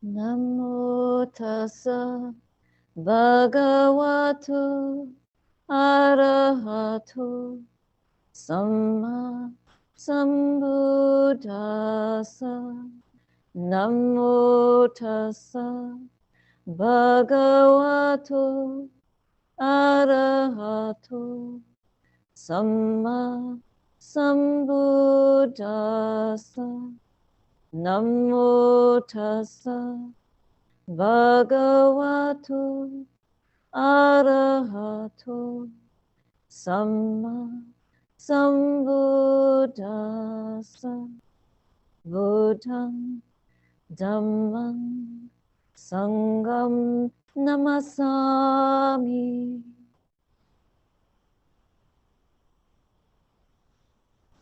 Namo tassa bhagavato arahato samma sambuddhassa. Namo tassa bhagavato arahato samma sambuddhassa. Namo tassa bhagavato arahato samma sambuddhassa. Buddham dhammam sangham namasami.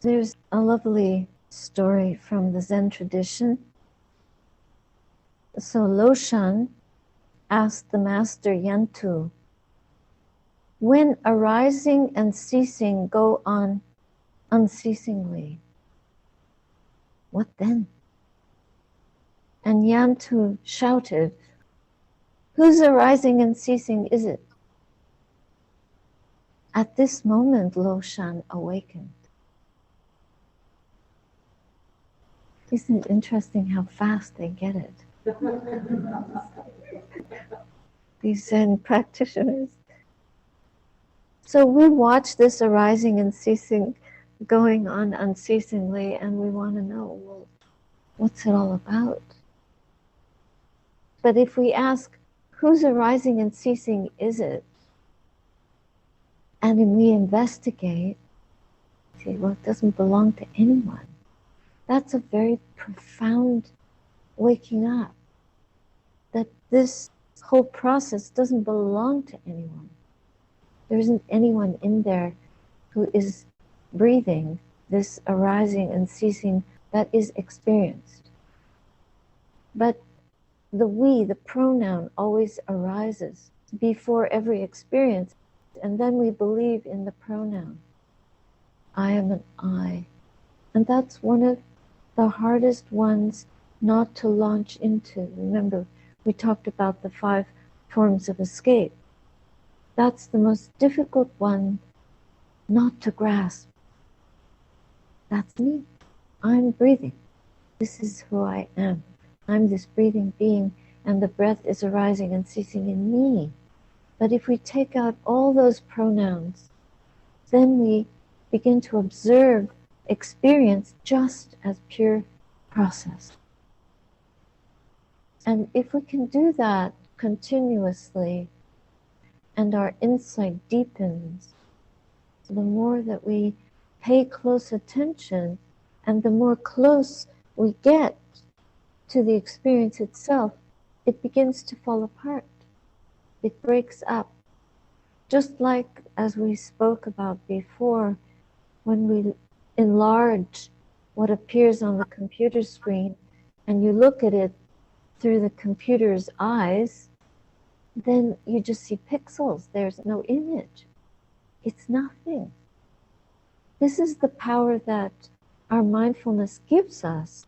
There's a lovely story from the Zen tradition. So Loshan asked the master Yantu, when arising and ceasing go on unceasingly, what then? And Yantu shouted, whose arising and ceasing is it? At this moment, Loshan awakened. Isn't it interesting how fast they get it? These Zen practitioners. So we watch this arising and ceasing going on unceasingly, and we want to know, well, what's it all about? But if we ask, whose arising and ceasing is it? And then we investigate, see, well, it doesn't belong to anyone. That's a very profound waking up, that this whole process doesn't belong to anyone. There isn't anyone in there who is breathing this arising and ceasing that is experienced. But the we, the pronoun, always arises before every experience, and then we believe in the pronoun. I am an I. And that's one of the hardest ones not to launch into. Remember, we talked about the 5 forms of escape. That's the most difficult one not to grasp. That's me. I'm breathing. This is who I am. I'm this breathing being, and the breath is arising and ceasing in me. But if we take out all those pronouns, then we begin to observe experience just as pure process. And if we can do that continuously, and our insight deepens, the more that we pay close attention, and the more close we get to the experience itself, it begins to fall apart. It breaks up. Just like as we spoke about before, when we enlarge what appears on the computer screen and you look at it through the computer's eyes, then you just see pixels. There's no image. It's nothing. This is the power that our mindfulness gives us.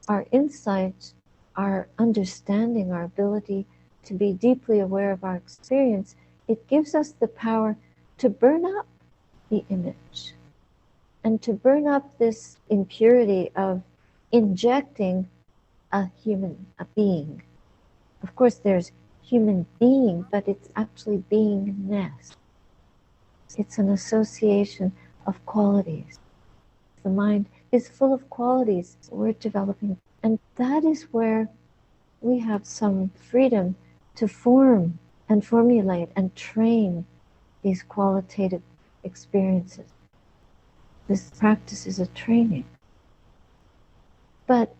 Our insight, our understanding, our ability to be deeply aware of our experience, it gives us the power to burn up the image and to burn up this impurity of injecting a being. Of course, there's human being, but it's actually beingness. It's an association of qualities. The mind is full of qualities we're developing, and that is where we have some freedom to form and formulate and train these qualitative experiences. This practice is a training. But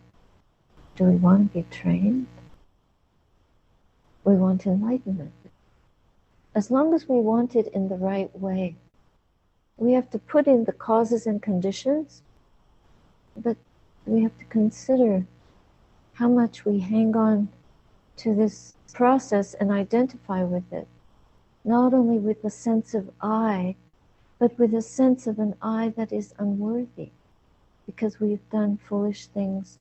do we want to be trained? We want enlightenment. As long as we want it in the right way, we have to put in the causes and conditions, but we have to consider how much we hang on to this process and identify with it, not only with the sense of I, but with a sense of an I that is unworthy, because we've done foolish things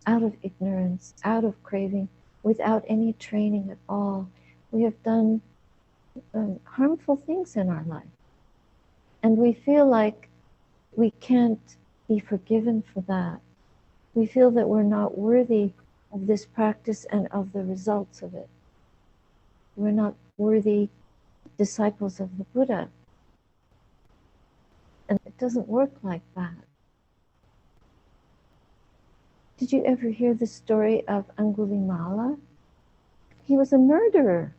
out of ignorance, out of craving, without any training at all. We have done harmful things in our life. And we feel like we can't be forgiven for that. We feel that we're not worthy of this practice and of the results of it. We're not worthy disciples of the Buddha. And it doesn't work like that. Did you ever hear the story of Angulimala? He was a murderer.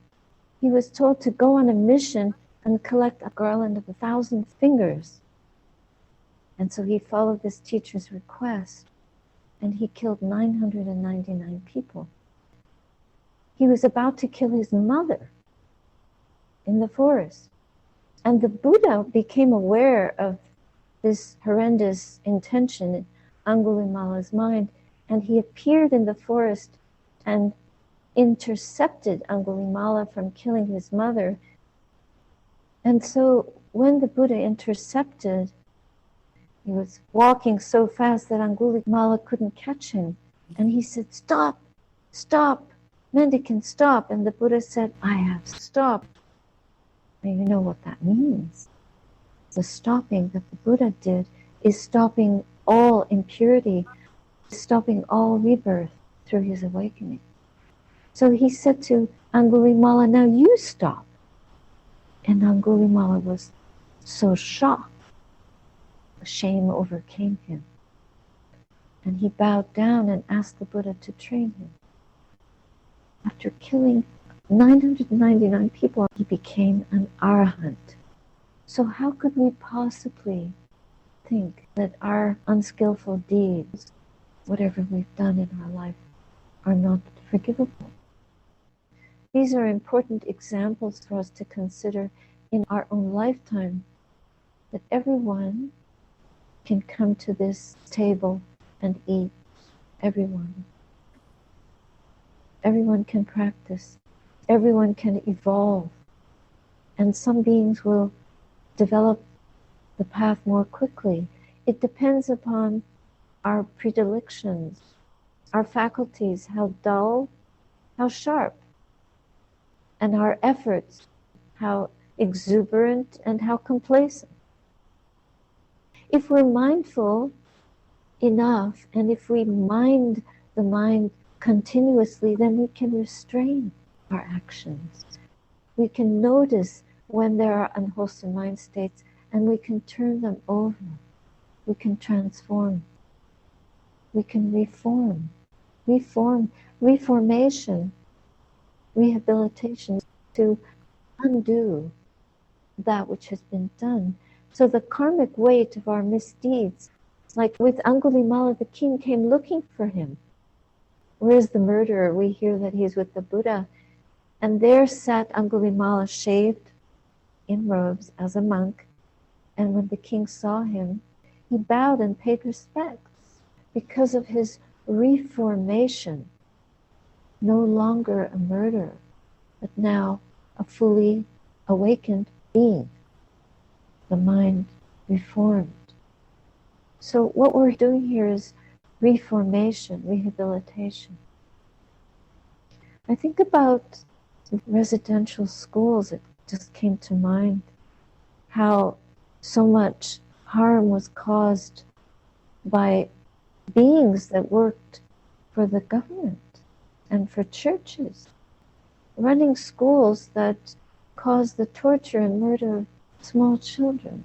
He was told to go on a mission and collect a garland of 1,000 fingers. And so he followed this teacher's request, and he killed 999 people. He was about to kill his mother in the forest. And the Buddha became aware of this horrendous intention in Angulimala's mind, and he appeared in the forest and intercepted Angulimala from killing his mother. And so when the Buddha intercepted, he was walking so fast that Angulimala couldn't catch him. And he said, "Stop, stop, mendicant, stop." And the Buddha said, "I have stopped." And you know what that means. The stopping that the Buddha did is stopping all impurity, stopping all rebirth through his awakening. So he said to Angulimala, "Now you stop." And Angulimala was so shocked. Shame overcame him. And he bowed down and asked the Buddha to train him. After killing 999 people, he became an arahant. So how could we possibly think that our unskillful deeds, whatever we've done in our life, are not forgivable? These are important examples for us to consider in our own lifetime, that everyone can come to this table and eat. Everyone. Everyone can practice. Everyone can evolve. And some beings will develop the path more quickly. It depends upon our predilections, our faculties, how dull, how sharp, and our efforts, how exuberant and how complacent. If we're mindful enough, and if we mind the mind continuously, then we can restrain our actions. We can notice when there are unwholesome mind states, and we can turn them over. We can transform. We can reform. Reformation, rehabilitation, to undo that which has been done. So the karmic weight of our misdeeds, like with Angulimala, the king came looking for him. Where's the murderer? We hear that he's with the Buddha. And there sat Angulimala, shaved in robes as a monk. And when the king saw him, he bowed and paid respects because of his reformation. No longer a murderer, but now a fully awakened being. The mind reformed. So what we're doing here is reformation, rehabilitation. I think about residential schools. It just came to mind how so much harm was caused by beings that worked for the government and for churches, running schools that caused the torture and murder of small children,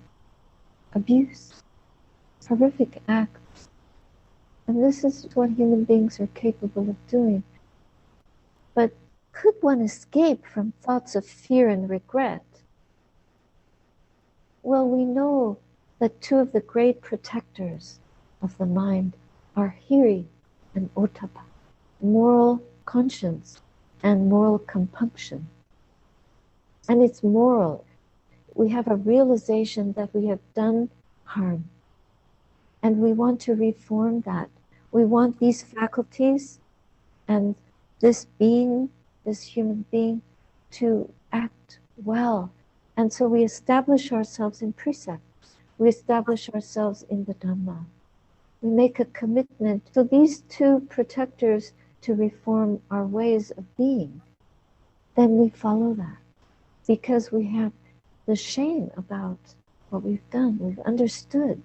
abuse, horrific acts. And this is what human beings are capable of doing. But could one escape from thoughts of fear and regret? Well, we know that two of the great protectors of the mind are hiri and ottappa, moral conscience and moral compunction. And it's moral. We have a realization that we have done harm. And we want to reform that. We want these faculties and this being, this human being, to act well. And so we establish ourselves in precepts. We establish ourselves in the Dhamma. We make a commitment. So these two protectors to reform our ways of being, then we follow that. Because we have the shame about what we've done. We've understood.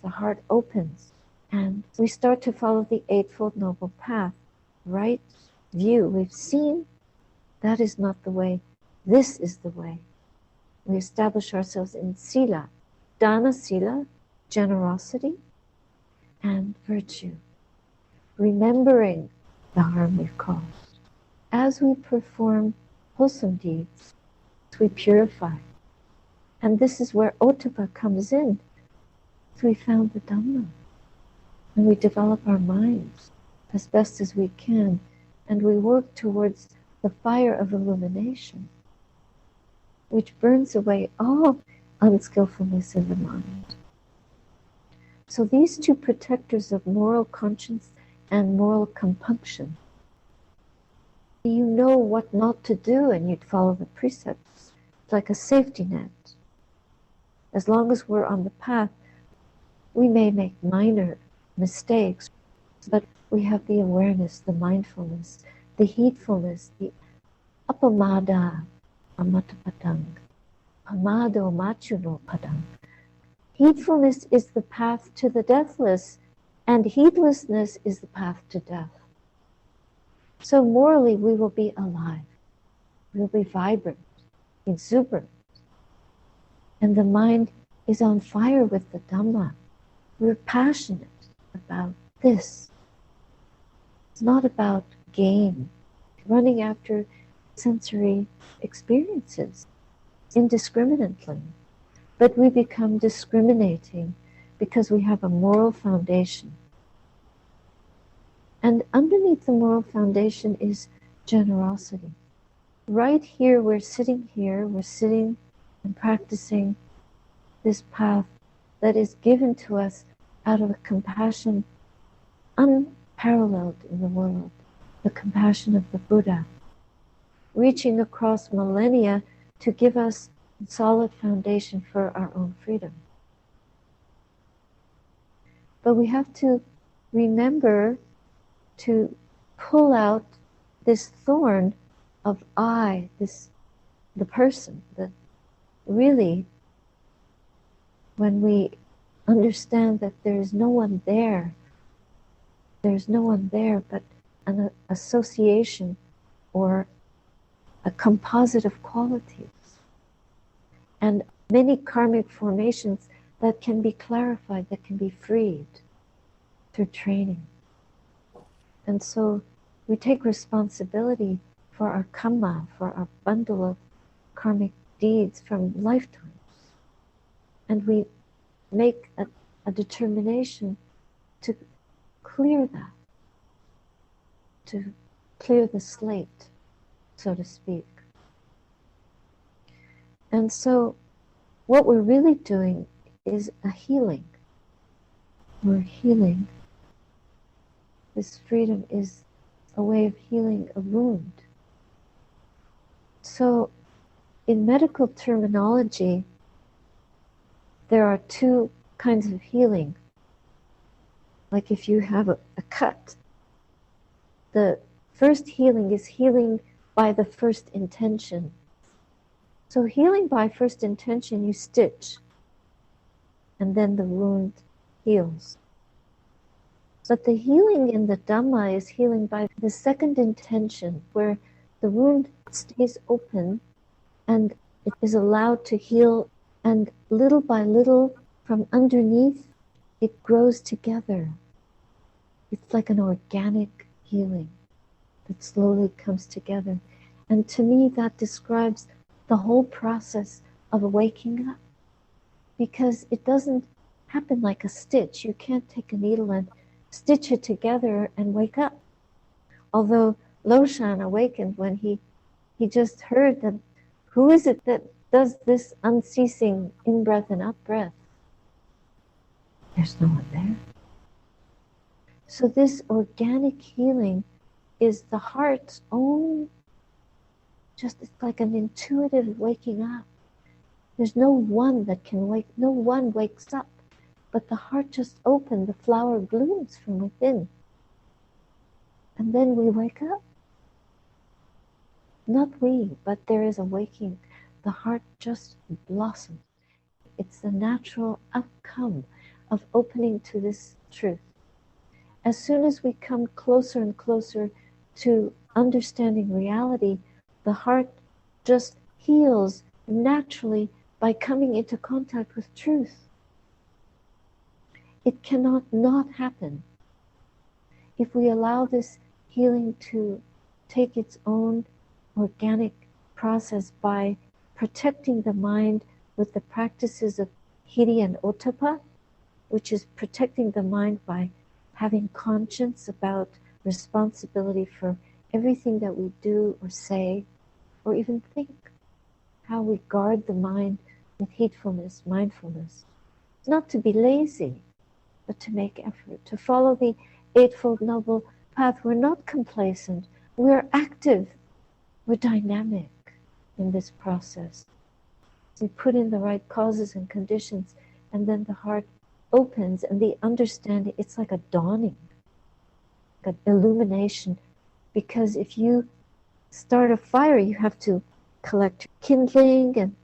The heart opens. And we start to follow the Eightfold Noble Path. Right view. We've seen that is not the way. This is the way. We establish ourselves in sila. Dana sila, generosity, and virtue. Remembering the harm we've caused. As we perform wholesome deeds, we purify. And this is where Ottava comes in. So we found the Dhamma. And we develop our minds as best as we can. And we work towards the fire of illumination, which burns away all unskillfulness in the mind. So these two protectors of moral conscience and moral compunction, you know what not to do and you'd follow the precepts. It's like a safety net. As long as we're on the path, we may make minor mistakes, but we have the awareness, the mindfulness, the heedfulness, the apamada amatapadang, pamado machuno padang. Heedfulness is the path to the deathless, and heedlessness is the path to death. So morally we will be alive, we will be vibrant, exuberant, and the mind is on fire with the Dhamma. We're passionate about this. It's not about gain, running after sensory experiences indiscriminately, but we become discriminating because we have a moral foundation. And underneath the moral foundation is generosity. Right here, we're sitting and practicing this path that is given to us out of a compassion unparalleled in the world, the compassion of the Buddha, reaching across millennia to give us a solid foundation for our own freedom. But we have to remember to pull out this thorn of I, the person, that really, when we understand that there is no one there, there's no one there but an association or a composite of qualities and many karmic formations that can be clarified, that can be freed through training. And so we take responsibility for our kamma, for our bundle of karmic deeds from lifetimes. And we make a determination to clear that, to clear the slate, so to speak. And so what we're really doing is a healing. We're healing. This freedom is a way of healing a wound. So in medical terminology, there are two kinds of healing. Like if you have a cut, the first healing is healing by the first intention. So healing by first intention, you stitch, and then the wound heals. But the healing in the Dhamma is healing by the second intention, where the wound stays open and it is allowed to heal, and little by little from underneath it grows together. It's like an organic healing that slowly comes together. And to me that describes the whole process of waking up, because it doesn't happen like a stitch. You can't take a needle and stitch it together and wake up. Although Loshan awakened when he just heard that, who is it that does this unceasing in-breath and out-breath? There's no one there. So this organic healing is the heart's own, just it's like an intuitive waking up. There's no one that can wake, no one wakes up. but the heart just opened, the flower blooms from within. And then we wake up. Not we, but there is a waking. The heart just blossoms. It's the natural outcome of opening to this truth. As soon as we come closer and closer to understanding reality, the heart just heals naturally by coming into contact with truth. It cannot not happen. If we allow this healing to take its own organic process by protecting the mind with the practices of Hiri and Ottappa, which is protecting the mind by having conscience about responsibility for everything that we do or say or even think, how we guard the mind with heedfulness, mindfulness. Not to be lazy, but to make effort, to follow the Eightfold Noble Path. We're not complacent, we're active, we're dynamic in this process. We put in the right causes and conditions, and then the heart opens, and the understanding, it's like a dawning, like an illumination. Because if you start a fire, you have to collect kindling, and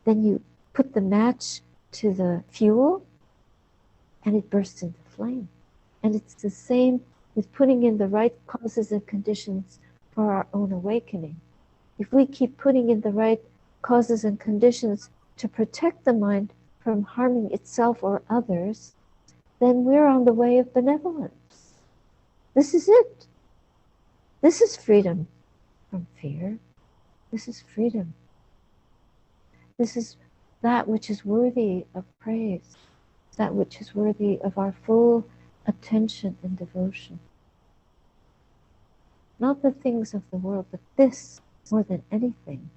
then you put the match to the fuel, and it bursts into flame. And it's the same with putting in the right causes and conditions for our own awakening. If we keep putting in the right causes and conditions to protect the mind from harming itself or others, then we're on the way of benevolence. This is it. This is freedom from fear. This is freedom. This is that which is worthy of praise, that which is worthy of our full attention and devotion. Not the things of the world, but this more than anything.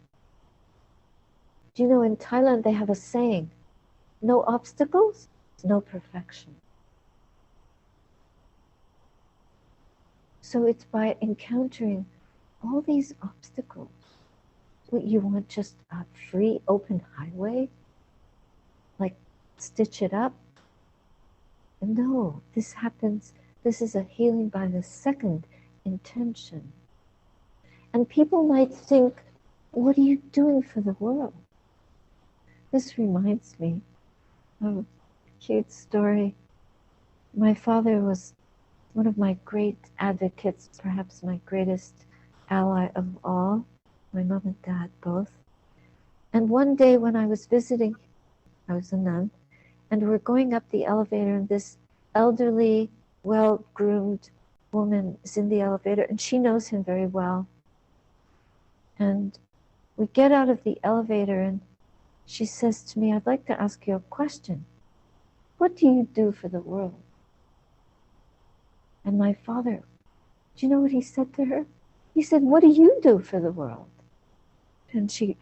Do you know in Thailand they have a saying, no obstacles, no perfection. So it's by encountering all these obstacles. What, you want just a free, open highway? Like stitch it up? No, this happens, this is a healing by the second intention. And people might think, what are you doing for the world? This reminds me of a cute story. My father was one of my great advocates, perhaps my greatest ally of all, my mom and dad both. And one day when I was visiting, I was a nun, and we're going up the elevator, and this elderly, well-groomed woman is in the elevator, and she knows him very well. And we get out of the elevator, and she says to me, I'd like to ask you a question. What do you do for the world? And my father, do you know what he said to her? He said, what do you do for the world? And she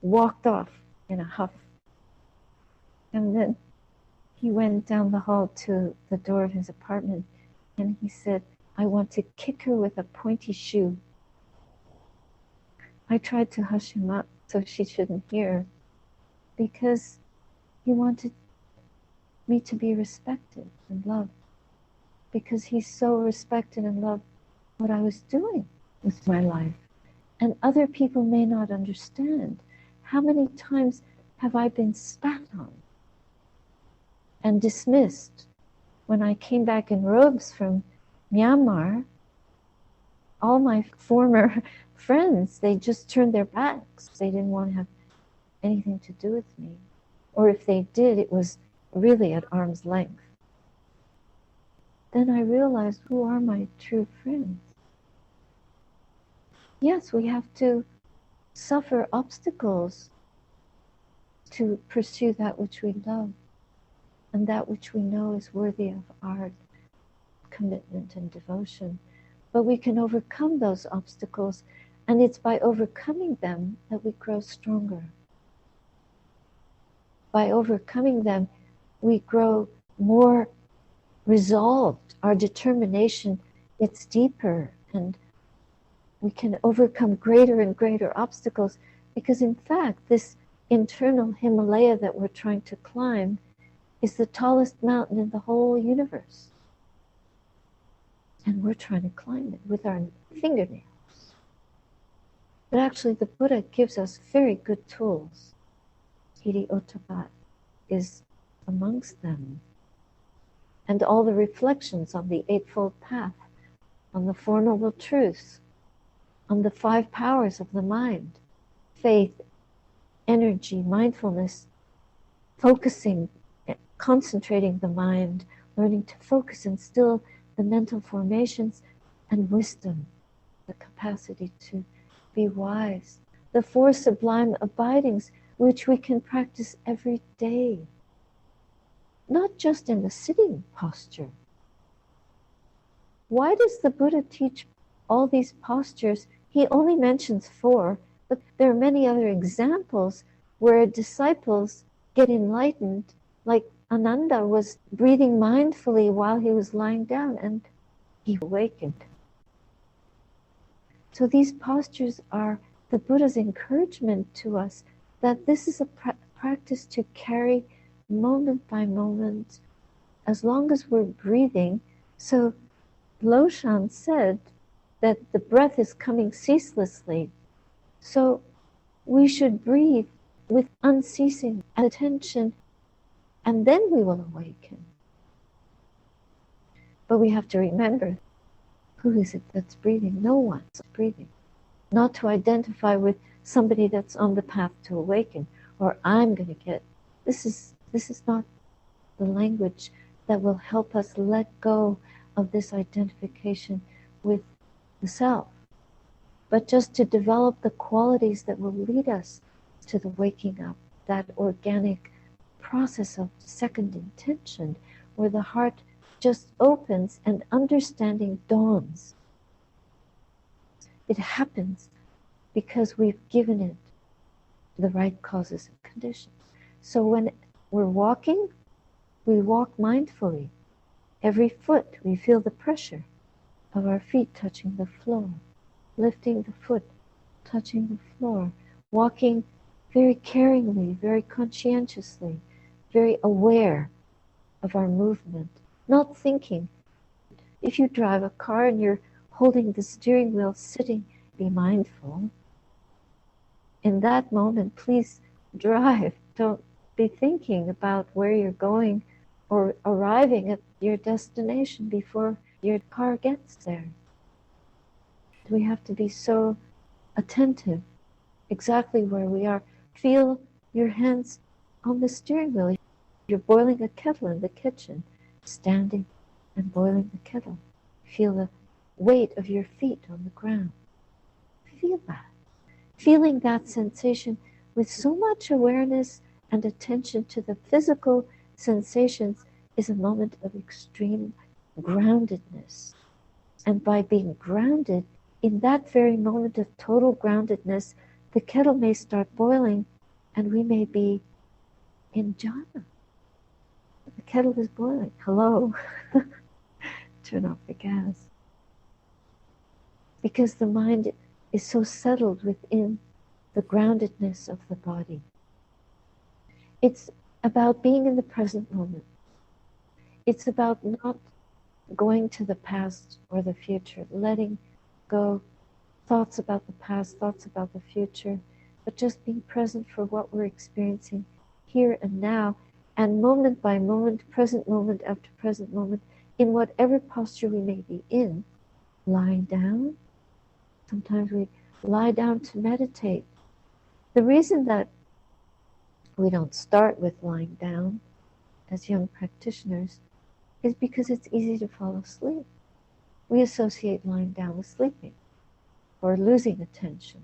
walked off in a huff. And then he went down the hall to the door of his apartment, and he said, I want to kick her with a pointy shoe. I tried to hush him up so she shouldn't hear, because he wanted me to be respected and loved, because he so respected and loved what I was doing with my life. And other people may not understand. How many times have I been spat on and dismissed? When I came back in robes from Myanmar, all my former friends, they just turned their backs. They didn't want to have anything to do with me. Or if they did, it was really at arm's length. Then I realized, who are my true friends? Yes, we have to suffer obstacles to pursue that which we love and that which we know is worthy of our commitment and devotion. But we can overcome those obstacles, and it's by overcoming them that we grow stronger. By overcoming them, we grow more resolved. Our determination gets deeper, and we can overcome greater and greater obstacles, because in fact, this internal Himalaya that we're trying to climb is the tallest mountain in the whole universe. And we're trying to climb it with our fingernails. But actually the Buddha gives us very good tools. Hiri-ottapat is amongst them. And all the reflections on the Eightfold Path, on the Four Noble Truths, on the 5 powers of the mind, faith, energy, mindfulness, focusing, concentrating the mind, learning to focus and still the mental formations, and wisdom, the capacity to be wise. The 4 sublime abidings, which we can practice every day, not just in the sitting posture. Why does the Buddha teach all these postures? He only mentions 4, but there are many other examples where disciples get enlightened, like Ananda was breathing mindfully while he was lying down and he awakened. So these postures are the Buddha's encouragement to us that this is a practice to carry moment by moment as long as we're breathing. So Loshan said that the breath is coming ceaselessly. So we should breathe with unceasing attention, and then we will awaken. But we have to remember, who is it that's breathing? No one's breathing. Not to identify with somebody that's on the path to awaken, or I'm going to get. This is not the language that will help us let go of this identification with the self, but just to develop the qualities that will lead us to the waking up, that organic process of second intention, where the heart just opens and understanding dawns. It happens because we've given it the right causes and conditions. So when we're walking, we walk mindfully. Every foot, we feel the pressure of our feet touching the floor, lifting the foot, touching the floor, walking very caringly, very conscientiously, very aware of our movement, not thinking. If you drive a car and you're holding the steering wheel, sitting, be mindful. In that moment, please drive. Don't be thinking about where you're going or arriving at your destination before your car gets there. We have to be so attentive exactly where we are. Feel your hands on the steering wheel. You're boiling a kettle in the kitchen, standing and boiling the kettle. Feel the weight of your feet on the ground. Feel that. Feeling that sensation with so much awareness and attention to the physical sensations is a moment of extreme groundedness. And by being grounded, in that very moment of total groundedness, the kettle may start boiling and we may be in jhana. The kettle is boiling. Hello. Turn off the gas. Because the mind is so settled within the groundedness of the body. It's about being in the present moment. It's about not going to the past or the future, letting go thoughts about the past, thoughts about the future, but just being present for what we're experiencing here and now, and moment by moment, present moment after present moment, in whatever posture we may be in, lying down. Sometimes we lie down to meditate. The reason that we don't start with lying down as young practitioners is because it's easy to fall asleep. We associate lying down with sleeping or losing attention.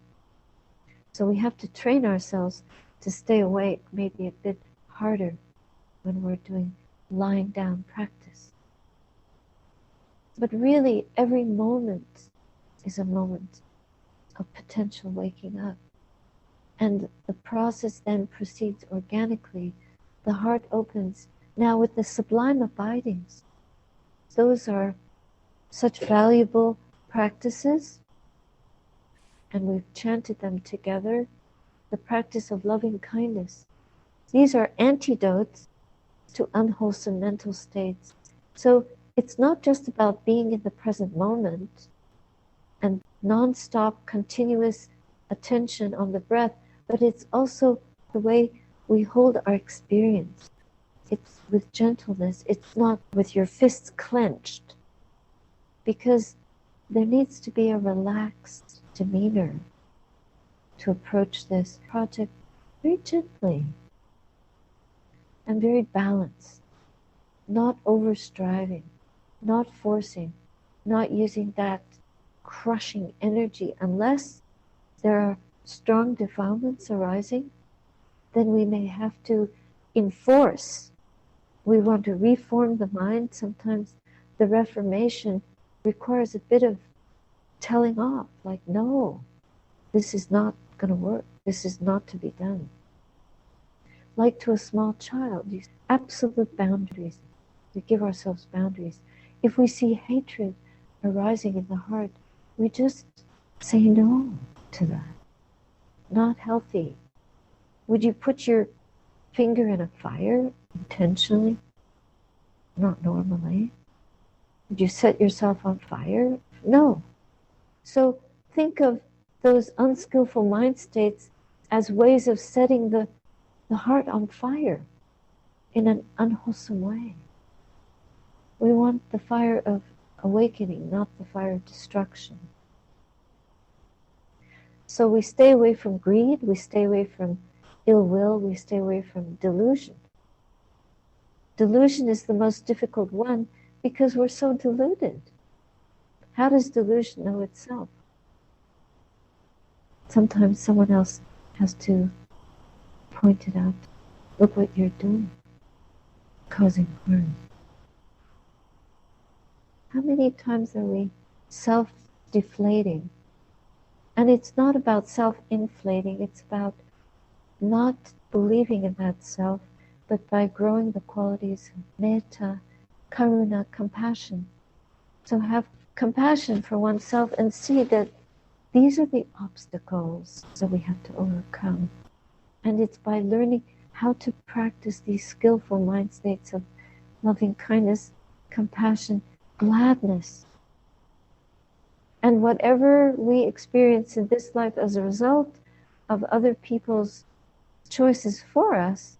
So we have to train ourselves to stay awake, maybe a bit harder when we're doing lying down practice. But really, every moment is a moment of potential waking up. And the process then proceeds organically. The heart opens. Now with the sublime abidings, those are such valuable practices, and we've chanted them together. The practice of loving kindness. These are antidotes to unwholesome mental states. So it's not just about being in the present moment and non-stop continuous attention on the breath, but it's also the way we hold our experience. It's with gentleness. It's not with your fists clenched, because there needs to be a relaxed demeanor to approach this project very gently and very balanced, not over striving, not forcing, not using that crushing energy. Unless there are strong defilements arising, then we may have to enforce. We want to reform the mind. Sometimes the reformation requires a bit of telling off, like, no, this is not going to work. This is not to be done. Like to a small child, these absolute boundaries. We give ourselves boundaries. If we see hatred arising in the heart, we just say no to that. Not healthy. Would you put your finger in a fire intentionally? Not normally. Would you set yourself on fire? No. So think of those unskillful mind states as ways of setting the heart on fire in an unwholesome way. We want the fire of awakening, not the fire of destruction. So we stay away from greed, we stay away from ill will, we stay away from delusion. Delusion is the most difficult one because we're so deluded. How does delusion know itself? Sometimes someone else has to point it out. Look what you're doing, causing harm. How many times are we self-deflating? And it's not about self-inflating, it's about not believing in that self, but by growing the qualities of metta, karuna, compassion. So have compassion for oneself and see that these are the obstacles that we have to overcome. And it's by learning how to practice these skillful mind states of loving kindness, compassion, gladness. And whatever we experience in this life as a result of other people's choices for us,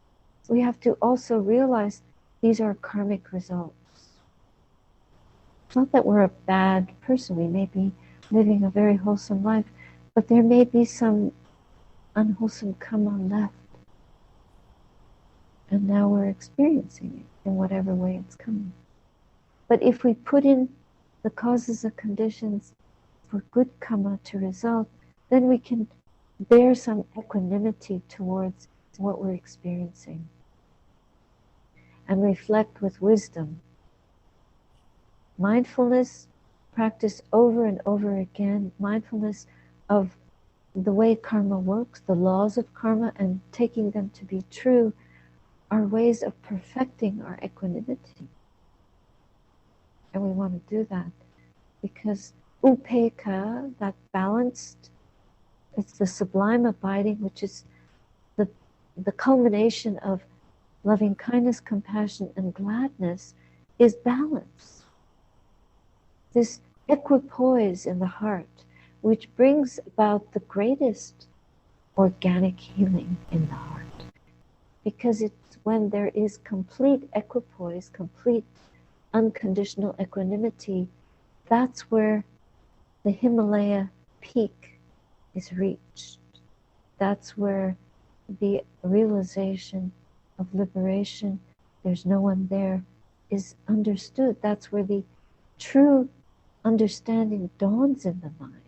we have to also realize these are karmic results. It's not that we're a bad person. We may be living a very wholesome life, but there may be some unwholesome karma left. And now we're experiencing it in whatever way it's coming. But if we put in the causes and conditions for good karma to result, then we can bear some equanimity towards what we're experiencing and reflect with wisdom. Mindfulness, practice over and over again, mindfulness of the way karma works, the laws of karma, and taking them to be true are ways of perfecting our equanimity. And we want to do that because upekkha, that balanced, it's the sublime abiding, which is the culmination of loving kindness, compassion, and gladness, is balance. This equipoise in the heart, which brings about the greatest organic healing in the heart. Because it's when there is complete equipoise, complete unconditional equanimity, that's where the Himalaya peak is reached. That's where the realization of liberation, there's no one there, is understood. That's where the true understanding dawns in the mind.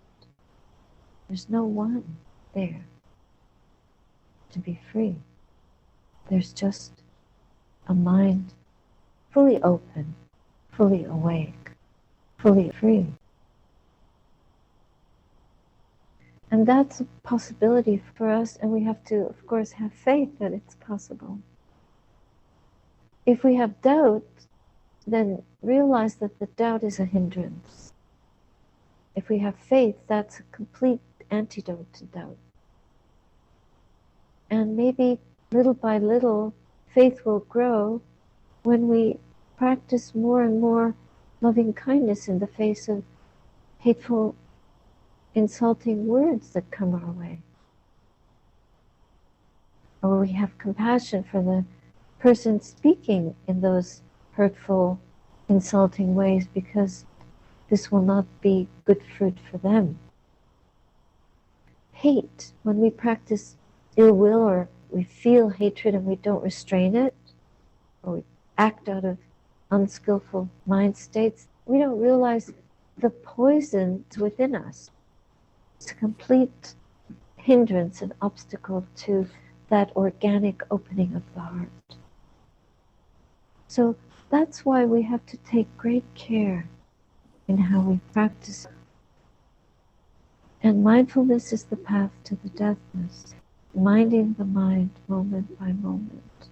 There's no one there to be free. There's just a mind fully open, fully awake, fully free. And that's a possibility for us, and we have to, of course, have faith that it's possible. If we have doubt, then realize that the doubt is a hindrance. If we have faith, that's a complete antidote to doubt. And maybe little by little, faith will grow when we practice more and more loving kindness in the face of hateful, insulting words that come our way. Or we have compassion for the person speaking in those hurtful, insulting ways, because this will not be good fruit for them. Hate, when we practice ill will or we feel hatred and we don't restrain it, or we act out of unskillful mind states, we don't realize the poison within us. It's a complete hindrance and obstacle to that organic opening of the heart. So that's why we have to take great care in how we practice. And mindfulness is the path to the deathless, minding the mind moment by moment.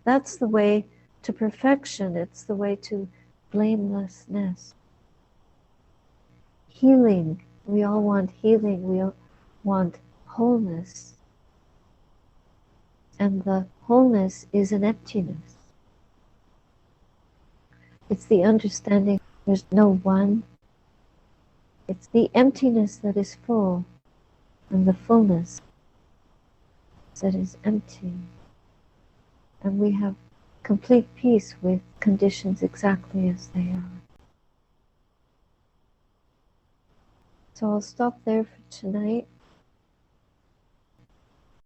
That's the way to perfection. It's the way to blamelessness. Healing. We all want healing. We all want wholeness. And the wholeness is an emptiness. It's the understanding there's no one. It's the emptiness that is full and the fullness that is empty. And we have complete peace with conditions exactly as they are. So I'll stop there for tonight.